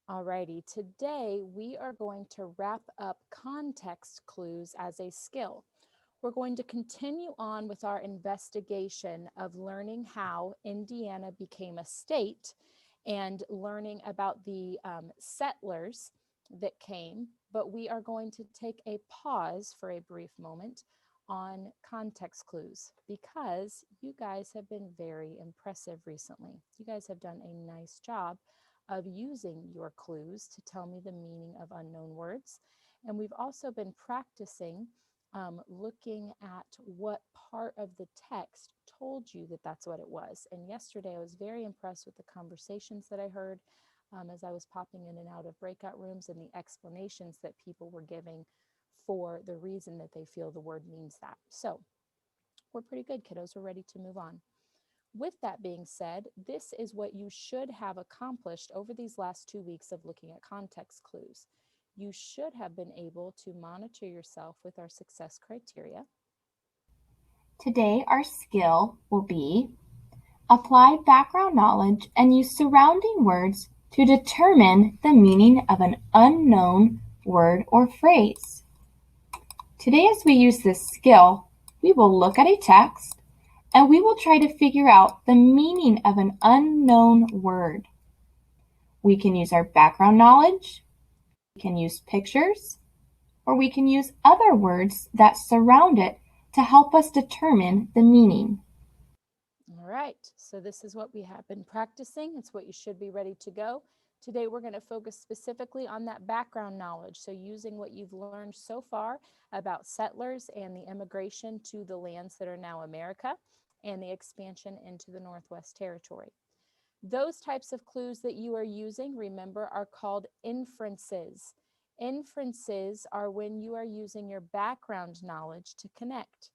Alrighty, today we are going to wrap up context clues as a skill. We're going to continue on with our investigation of learning how Indiana became a state and learning about the settlers that came, but we are going to take a pause for a brief moment on context clues because you guys have been very impressive recently. You guys have done a nice job of using your clues to tell me the meaning of unknown words. And we've also been practicing looking at what part of the text told you that that's what it was. And yesterday I was very impressed with the conversations that I heard as I was popping in and out of breakout rooms and the explanations that people were giving for the reason that they feel the word means that. So we're pretty good, kiddos. We're ready to move on. With that being said, this is what you should have accomplished over these last 2 weeks of looking at context clues. You should have been able to monitor yourself with our success criteria. Today, our skill will be apply background knowledge and use surrounding words to determine the meaning of an unknown word or phrase. Today, as we use this skill, we will look at a text and we will try to figure out the meaning of an unknown word. We can use our background knowledge, we can use pictures, or we can use other words that surround it to help us determine the meaning. All right, so this is what we have been practicing. It's what you should be ready to go. Today, we're going to focus specifically on that background knowledge. So using what you've learned so far about settlers and the immigration to the lands that are now America and the expansion into the Northwest Territory. Those types of clues that you are using, remember, are called inferences. Inferences are when you are using your background knowledge to connect.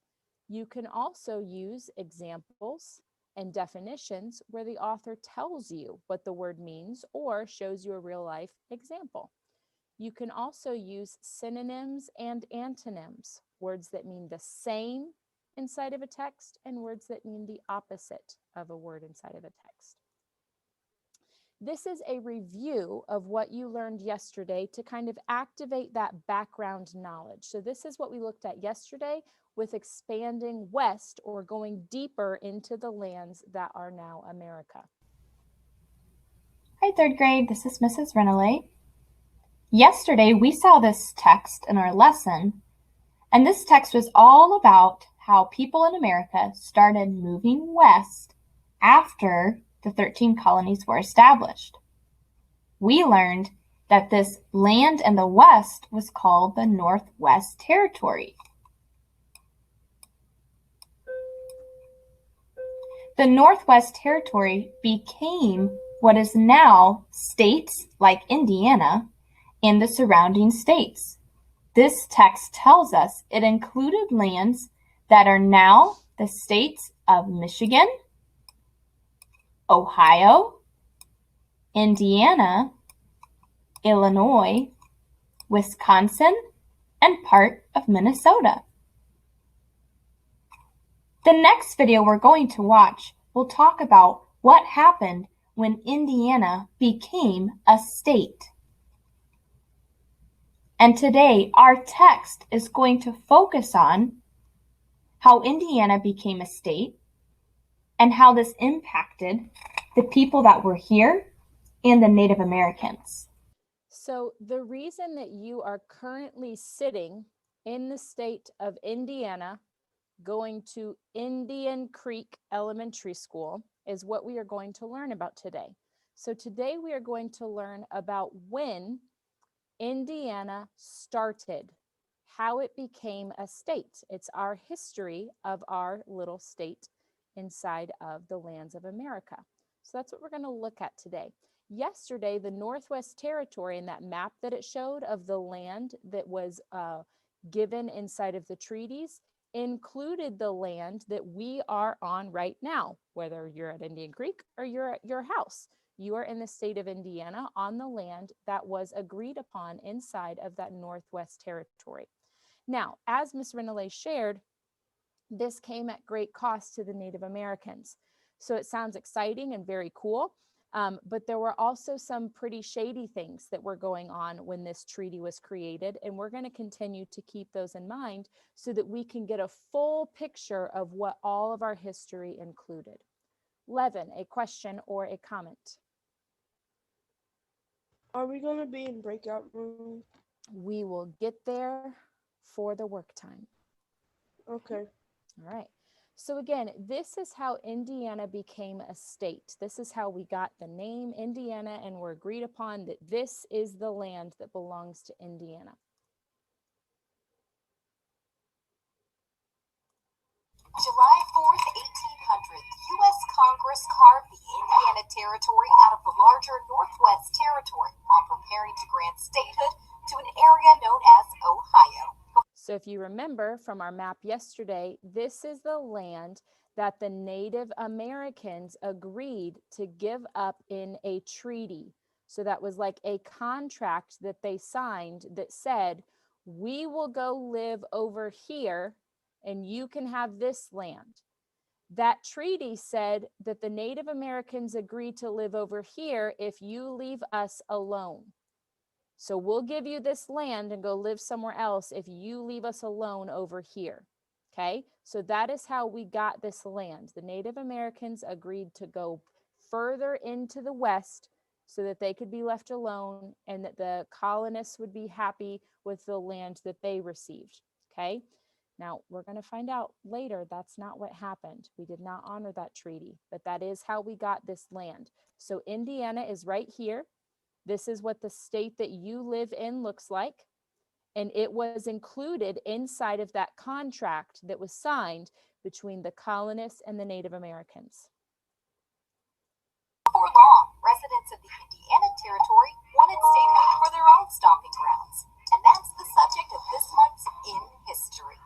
You can also use examples and definitions where the author tells you what the word means or shows you a real life example. You can also use synonyms and antonyms, words that mean the same inside of a text and words that mean the opposite of a word inside of a text. This is a review of what you learned yesterday to kind of activate that background knowledge. So this is what we looked at yesterday with expanding west or going deeper into the lands that are now America. Hi, third grade, this is Mrs. Renelay. Yesterday, we saw this text in our lesson, and this text was all about how people in America started moving west after the 13 colonies were established. We learned that this land in the west was called the Northwest Territory. The Northwest Territory became what is now states like Indiana and the surrounding states. This text tells us it included lands that are now the states of Michigan, Ohio, Indiana, Illinois, Wisconsin, and part of Minnesota. The next video we're going to watch will talk about what happened when Indiana became a state. And today, our text is going to focus on how Indiana became a state and how this impacted the people that were here and the Native Americans. So the reason that you are currently sitting in the state of Indiana going to Indian Creek Elementary School is what we are going to learn about today. So today we are going to learn about when Indiana started, how it became a state. It's our history of our little state inside of the lands of America. So that's what we're going to look at today. Yesterday, the Northwest Territory and that map that it showed of the land that was given inside of the treaties included the land that we are on right now, whether you're at Indian Creek or you're at your house. You are in the state of Indiana on the land that was agreed upon inside of that Northwest Territory. Now, as Ms. Renelay shared, this came at great cost to the Native Americans. So it sounds exciting and very cool, But there were also some pretty shady things that were going on when this treaty was created. And we're going to continue to keep those in mind so that we can get a full picture of what all of our history included. Levin, a question or a comment? Are we gonna be in breakout rooms? We will get there for the work time. Okay. All right. So again, this is how Indiana became a state. This is how we got the name Indiana, and we're agreed upon that this is the land that belongs to Indiana. July 4th, 1800, the U.S. Congress carved the Indiana Territory out of the larger Northwest Territory while preparing to grant statehood to an area known as Ohio. So if you remember from our map yesterday, this is the land that the Native Americans agreed to give up in a treaty. So that was like a contract that they signed that said, we will go live over here and you can have this land. That treaty said that the Native Americans agreed to live over here if you leave us alone. So we'll give you this land and go live somewhere else if you leave us alone over here. Okay, so that is how we got this land. The Native Americans agreed to go further into the West so that they could be left alone and that the colonists would be happy with the land that they received. Okay, now we're going to find out later that's not what happened. We did not honor that treaty, but that is how we got this land. So Indiana is right here. This is what the state that you live in looks like. And it was included inside of that contract that was signed between the colonists and the Native Americans. Before long, residents of the Indiana Territory wanted statehood for their own stomping grounds. And that's the subject of this month's In History.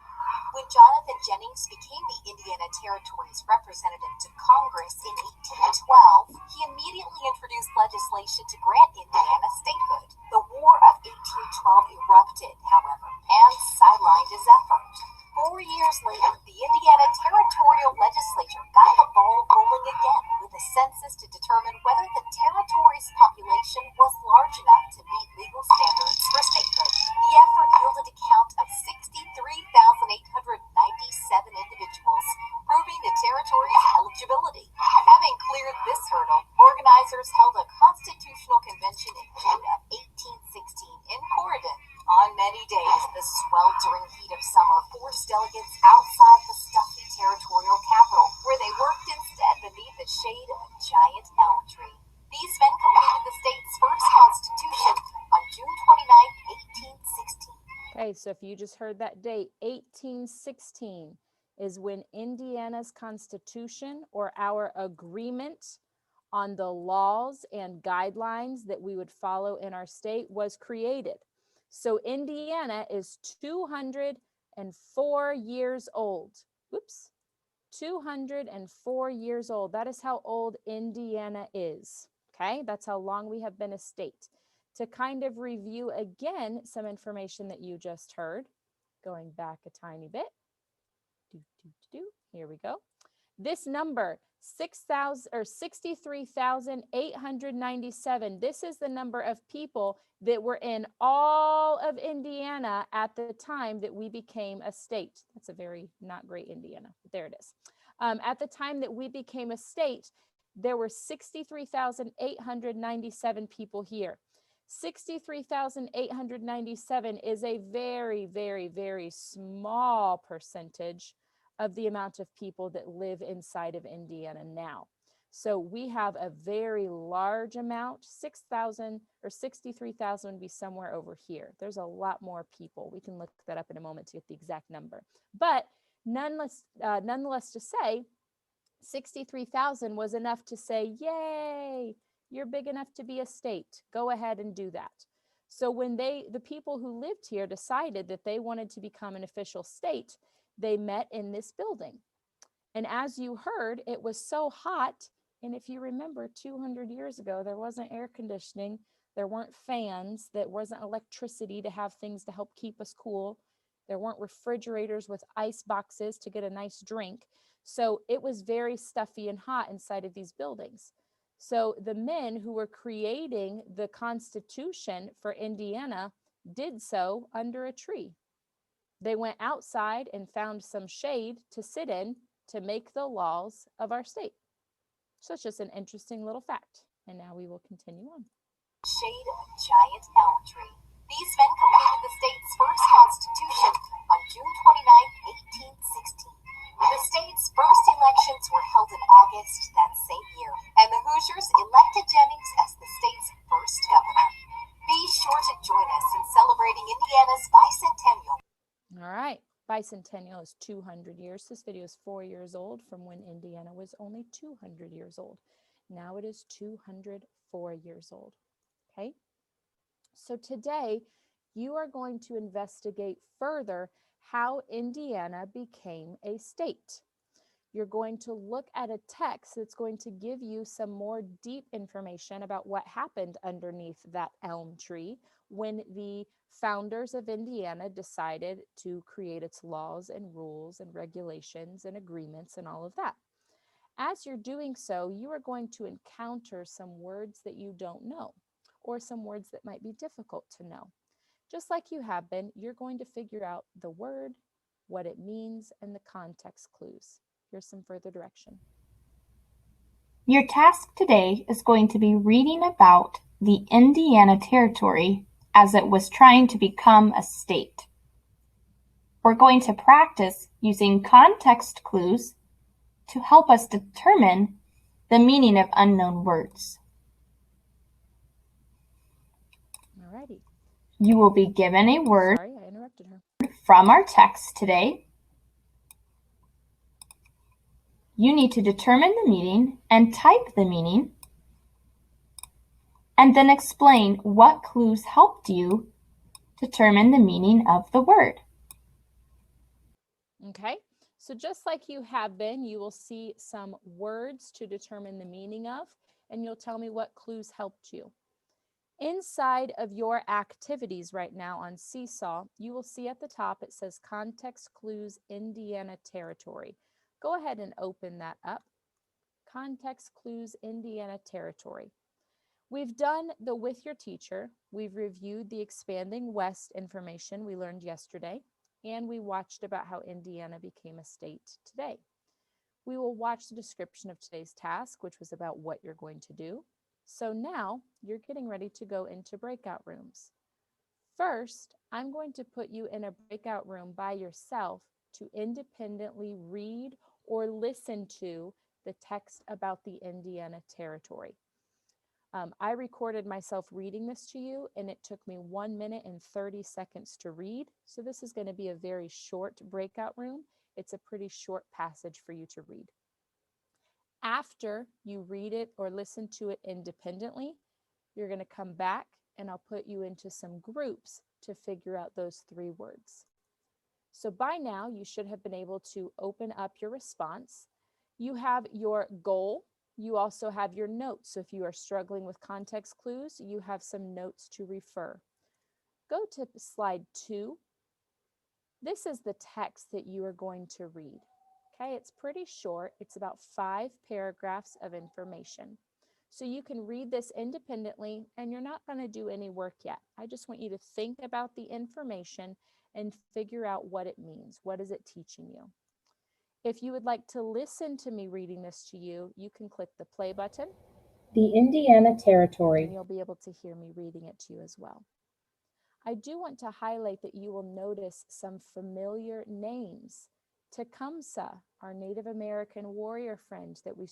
When Jonathan Jennings became the Indiana Territory's representative to Congress in 1812, he immediately introduced legislation to grant Indiana statehood. The War of 1812 erupted, however, and sidelined his effort. 4 years later, the Indiana Territorial Legislature got the ball rolling again with a census to determine whether the territory's population was large enough to meet legal standards for statehood. The effort yielded a count of 63,897 individuals, proving the territory's eligibility. Having cleared this hurdle, organizers held a constitutional convention in June of 1816 in Corydon. On many days, the sweltering heat of summer forced delegates outside the stuffy territorial capital, where they worked instead beneath the shade of a giant elm tree. These men completed the state's first constitution on June 29, 1816. Okay, so if you just heard that date, 1816 is when Indiana's Constitution, or our agreement on the laws and guidelines that we would follow in our state, was created. So Indiana is 204 years old. Oops, 204 years old. That is how old Indiana is. Okay, that's how long we have been a state. To kind of review again some information that you just heard, going back a tiny bit. Here we go. This number, 6,000 or 63,897. This is the number of people that were in all of Indiana at the time that we became a state. That's a very not great Indiana, but there it is. At the time that we became a state, there were 63,897 people here. 63,897 is a very, very, very small percentage of the amount of people that live inside of Indiana now. So we have a very large amount. 6,000 or 63,000 would be somewhere over here. There's a lot more people. We can look that up in a moment to get the exact number. But nonetheless to say, 63,000 was enough to say, yay, you're big enough to be a state. Go ahead and do that. So when the people who lived here decided that they wanted to become an official state, they met in this building. And as you heard, it was so hot. And if you remember, 200 years ago, there wasn't air conditioning. There weren't fans. There wasn't electricity to have things to help keep us cool. There weren't refrigerators with ice boxes to get a nice drink. So it was very stuffy and hot inside of these buildings. So the men who were creating the Constitution for Indiana did so under a tree. They went outside and found some shade to sit in to make the laws of our state. So it's just an interesting little fact. And now we will continue on. Shade of a giant elm tree. These men completed the state's first constitution on June 29, 1816. The state's first elections were held in August that same year, and the Hoosiers elected Jennings as the state's first governor. Be sure to join us in celebrating Indiana's bicentennial. All right. Bicentennial is 200 years. This video is 4 years old from when Indiana was only 200 years old. Now it is 204 years old. Okay. So today you are going to investigate further how Indiana became a state. You're going to look at a text that's going to give you some more deep information about what happened underneath that elm tree when the founders of Indiana decided to create its laws and rules and regulations and agreements and all of that. As you're doing so, you are going to encounter some words that you don't know or some words that might be difficult to know. Just like you have been, you're going to figure out the word, what it means, and the context clues. Here's some further direction. Your task today is going to be reading about the Indiana Territory as it was trying to become a state. We're going to practice using context clues to help us determine the meaning of unknown words. Alrighty. You will be given a word Sorry, I interrupted her. from our text today. You need to determine the meaning and type the meaning, and then explain what clues helped you determine the meaning of the word. Okay, so just like you have been, you will see some words to determine the meaning of, and you'll tell me what clues helped you. Inside of your activities right now on Seesaw, you will see at the top it says Context Clues Indiana Territory. Go ahead and open that up. Context Clues Indiana Territory. We've done the with your teacher. We've reviewed the expanding West information we learned yesterday, and we watched about how Indiana became a state today. We will watch the description of today's task, which was about what you're going to do. So now you're getting ready to go into breakout rooms. First, I'm going to put you in a breakout room by yourself to independently read or listen to the text about the Indiana Territory. I recorded myself reading this to you, and it took me 1 minute and 30 seconds to read. So this is going to be a very short breakout room. It's a pretty short passage for you to read. After you read it or listen to it independently, you're going to come back and I'll put you into some groups to figure out those 3 words. So by now, you should have been able to open up your response. You have your goal. You also have your notes. So if you are struggling with context clues, you have some notes to refer. Go to slide 2. This is the text that you are going to read. Okay, it's pretty short. It's about 5 paragraphs of information. So you can read this independently, and you're not going to do any work yet. I just want you to think about the information and figure out what it means. What is it teaching you? If you would like to listen to me reading this to you, you can click the play button. The Indiana Territory. And you'll be able to hear me reading it to you as well. I do want to highlight that you will notice some familiar names. Tecumseh, our Native American warrior friend that we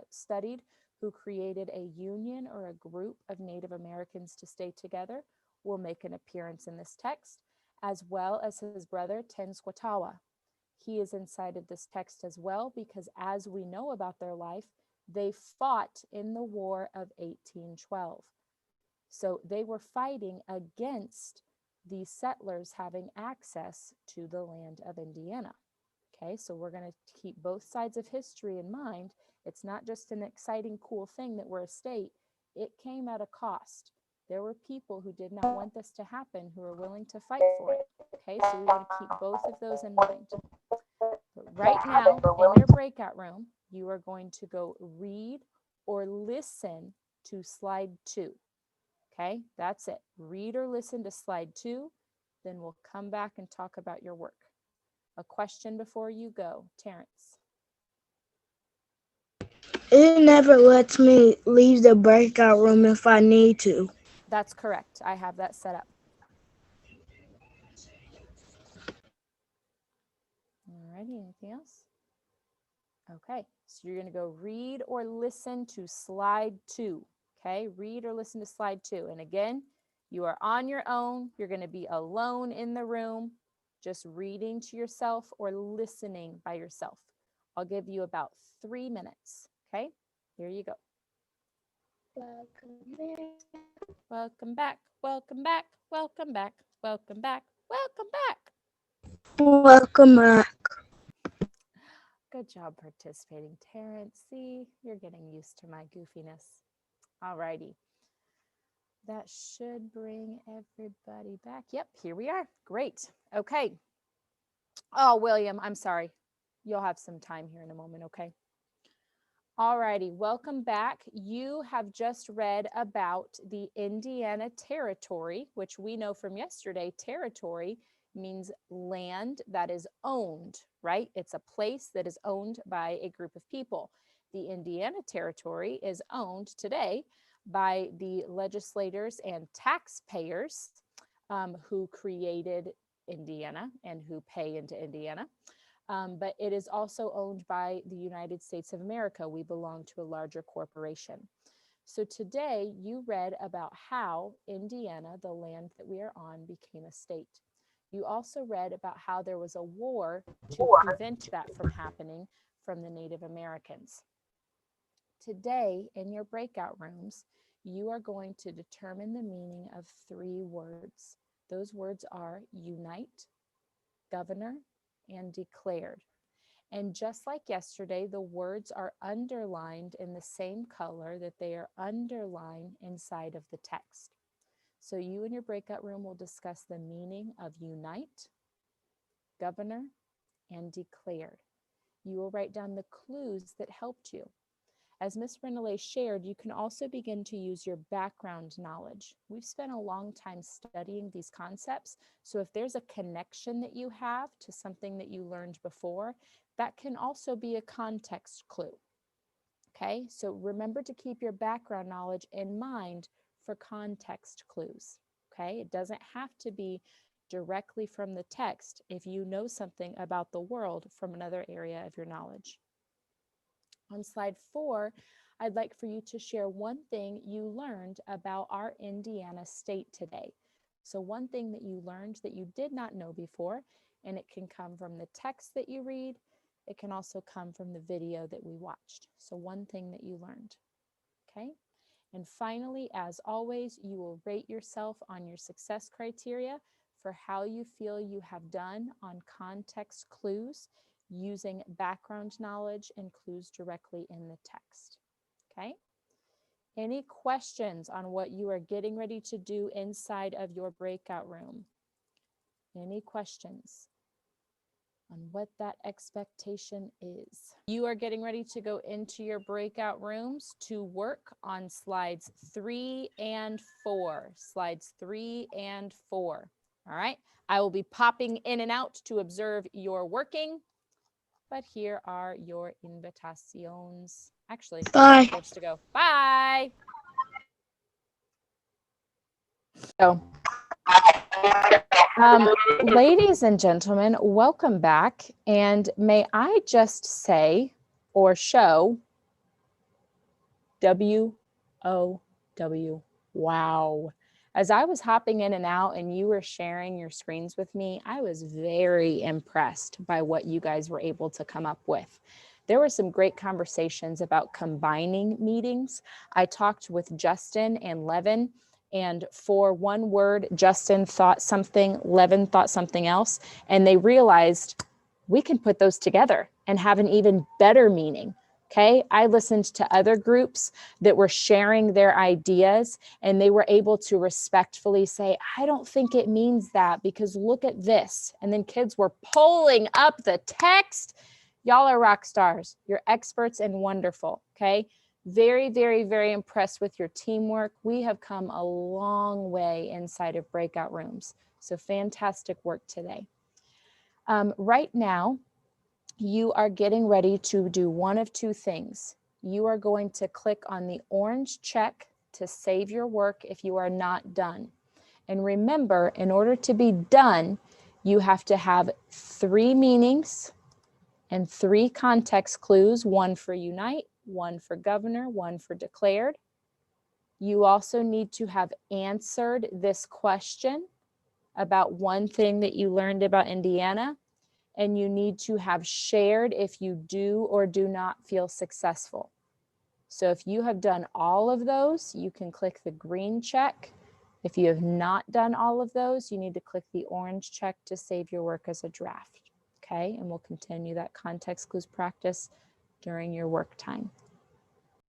studied, who created a union or a group of Native Americans to stay together, will make an appearance in this text, as well as his brother Tenskwatawa. He is inside of this text as well because, as we know about their life, they fought in the War of 1812. So they were fighting against the settlers having access to the land of Indiana. Okay, so we're going to keep both sides of history in mind. It's not just an exciting, cool thing that we're a state. It came at a cost. There were people who did not want this to happen who were willing to fight for it. Okay, so we want to keep both of those in mind. But right now, in your breakout room, you are going to go read or listen to slide 2. Okay, that's it. Read or listen to slide 2, then we'll come back and talk about your work. A question before you go, Terrence. It never lets me leave the breakout room if I need to. That's correct. I have that set up. Alrighty, anything else? Okay, so you're going to go read or listen to slide 2. Okay, read or listen to slide 2. And again, you are on your own. You're going to be alone in the room, just reading to yourself or listening by yourself. I'll give you about 3 minutes. Okay, here you go. Welcome back, welcome back, welcome back, welcome back, welcome back. Welcome back. Good job participating, Terrence. See, you're getting used to my goofiness. Alrighty. That should bring everybody back. Yep, here we are. Great. Okay. Oh, William, I'm sorry. You'll have some time here in a moment, okay? Alrighty, welcome back. You have just read about the Indiana Territory, which we know from yesterday, territory means land that is owned, right? It's a place that is owned by a group of people. The Indiana Territory is owned today by the legislators and taxpayers who created Indiana and who pay into Indiana. But it is also owned by the United States of America. We belong to a larger corporation. So today you read about how Indiana, the land that we are on, became a state. You also read about how there was a war to prevent that from happening from the Native Americans. Today, in your breakout rooms, you are going to determine the meaning of 3 words. Those words are unite, governor, and declared. And just like yesterday, the words are underlined in the same color that they are underlined inside of the text. So you in your breakout room will discuss the meaning of unite, governor, and declared. You will write down the clues that helped you. As Ms. Renele shared, you can also begin to use your background knowledge. We've spent a long time studying these concepts, so if there's a connection that you have to something that you learned before, that can also be a context clue. Okay, so remember to keep your background knowledge in mind for context clues. Okay, it doesn't have to be directly from the text if you know something about the world from another area of your knowledge. On slide 4, I'd like for you to share one thing you learned about our Indiana state today. So one thing that you learned that you did not know before, and it can come from the text that you read. It can also come from the video that we watched. So one thing that you learned, okay? And finally, as always, you will rate yourself on your success criteria for how you feel you have done on context clues using background knowledge and clues directly in the text, okay? Any questions on what you are getting ready to do inside of your breakout room? Any questions on what that expectation is? You are getting ready to go into your breakout rooms to work on slides 3 and 4. Slides 3 and 4. All right. I will be popping in and out to observe your working, but here are your invitations. Actually, Bye. you're forced to go. Bye. So, ladies and gentlemen, welcome back. And may I just say or show WOW. Wow. As I was hopping in and out and you were sharing your screens with me, I was very impressed by what you guys were able to come up with. There were some great conversations about combining meetings. I talked with Justin and Levin, and for one word, Justin thought something, Levin thought something else, and they realized we can put those together and have an even better meaning. Okay, I listened to other groups that were sharing their ideas, and they were able to respectfully say, I don't think it means that because look at this. And then kids were pulling up the text. Y'all are rock stars. You're experts and wonderful. Okay, Very, very, very impressed with your teamwork. We have come a long way inside of breakout rooms. So fantastic work today. Right now, you are getting ready to do one of two things. You are going to click on the orange check to save your work if you are not done. And remember, in order to be done, you have to have 3 meanings and 3 context clues, 1 for unite, 1 for governor, 1 for declared. You also need to have answered this question about one thing that you learned about Indiana, and you need to have shared if you do or do not feel successful. So if you have done all of those, you can click the green check. If you have not done all of those, you need to click the orange check to save your work as a draft. Okay, and we'll continue that context clues practice during your work time.